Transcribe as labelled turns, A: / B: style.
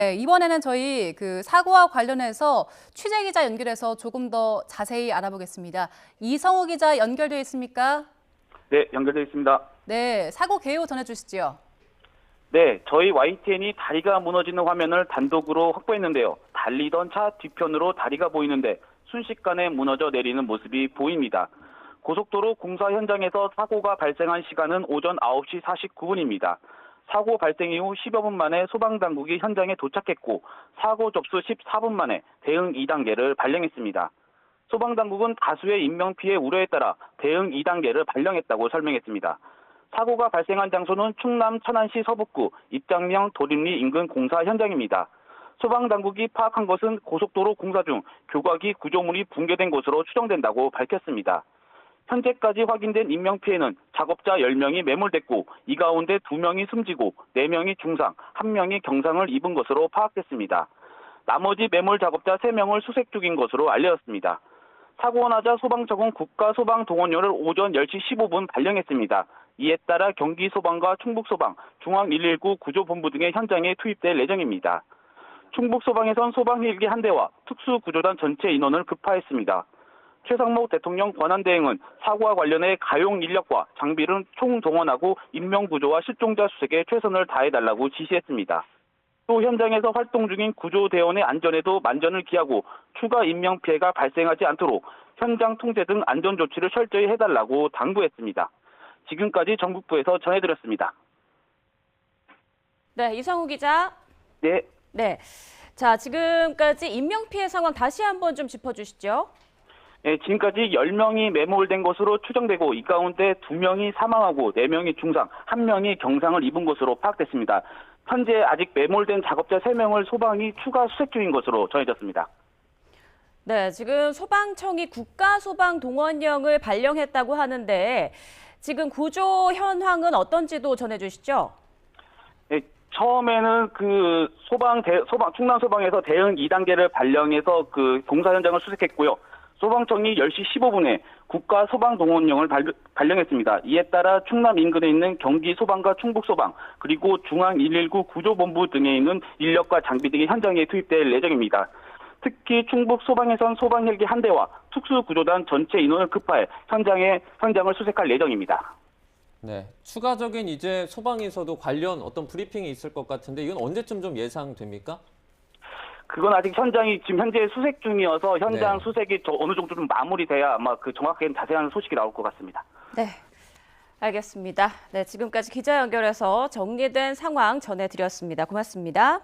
A: 네, 이번에는 저희 그 사고와 관련해서 취재 기자 연결해서 조금 더 자세히 알아보겠습니다. 이성우 기자 연결되어 있습니까?
B: 네, 연결되어 있습니다.
A: 네, 사고 개요 전해주시죠.
B: 네, 저희 YTN이 다리가 무너지는 화면을 단독으로 확보했는데요. 달리던 차 뒤편으로 다리가 보이는데 순식간에 무너져 내리는 모습이 보입니다. 고속도로 공사 현장에서 사고가 발생한 시간은 오전 9시 49분입니다. 사고 발생 이후 10여 분 만에 소방당국이 현장에 도착했고 사고 접수 14분 만에 대응 2단계를 발령했습니다. 소방당국은 다수의 인명피해 우려에 따라 대응 2단계를 발령했다고 설명했습니다. 사고가 발생한 장소는 충남 천안시 서북구 입장명 도림리 인근 공사 현장입니다. 소방당국이 파악한 것은 고속도로 공사 중 교각이 구조물이 붕괴된 것으로 추정된다고 밝혔습니다. 현재까지 확인된 인명피해는 작업자 10명이 매몰됐고 이 가운데 2명이 숨지고 4명이 중상, 1명이 경상을 입은 것으로 파악됐습니다. 나머지 매몰 작업자 3명을 수색 중인 것으로 알려졌습니다. 사고가 나자 소방청은 국가소방동원령을 오전 10시 15분 발령했습니다. 이에 따라 경기소방과 충북소방, 중앙119 구조본부 등의 현장에 투입될 예정입니다. 충북소방에선 소방 헬기 1대와 특수구조단 전체 인원을 급파했습니다. 최상목 대통령 권한대행은 사고와 관련해 가용 인력과 장비를 총동원하고 인명구조와 실종자 수색에 최선을 다해달라고 지시했습니다. 또 현장에서 활동 중인 구조대원의 안전에도 만전을 기하고 추가 인명피해가 발생하지 않도록 현장 통제 등 안전조치를 철저히 해달라고 당부했습니다. 지금까지 전국부에서 전해드렸습니다.
C: 네, 이성우 기자.
B: 네.
C: 네. 자, 지금까지 인명피해 상황 다시 한번 좀 짚어주시죠.
B: 네, 지금까지 10명이 매몰된 것으로 추정되고 이 가운데 2명이 사망하고 4명이 중상, 1명이 경상을 입은 것으로 파악됐습니다. 현재 아직 매몰된 작업자 3명을 소방이 추가 수색 중인 것으로 전해졌습니다.
C: 네, 지금 소방청이 국가소방동원령을 발령했다고 하는데 지금 구조 현황은 어떤지도 전해주시죠.
B: 네, 처음에는 충남 소방에서 대응 2단계를 발령해서 그 공사 현장을 수색했고요. 소방청이 10시 15분에 국가소방동원령을 발령했습니다. 이에 따라 충남 인근에 있는 경기소방과 충북소방 그리고 중앙119 구조본부 등에 있는 인력과 장비 등이 현장에 투입될 예정입니다. 특히 충북소방에선 소방 헬기 1대와 특수구조단 전체 인원을 급파해 현장을 수색할 예정입니다.
D: 네, 추가적인 이제 소방에서도 관련 어떤 브리핑이 있을 것 같은데 이건 언제쯤 좀 예상됩니까?
B: 그건 아직 현장이 지금 현재 수색 중이어서 현장
D: 네.
B: 수색이 어느 정도 좀 마무리돼야 아마 그 정확한 자세한 소식이 나올 것 같습니다.
C: 네, 알겠습니다. 네, 지금까지 기자 연결해서 정리된 상황 전해드렸습니다. 고맙습니다.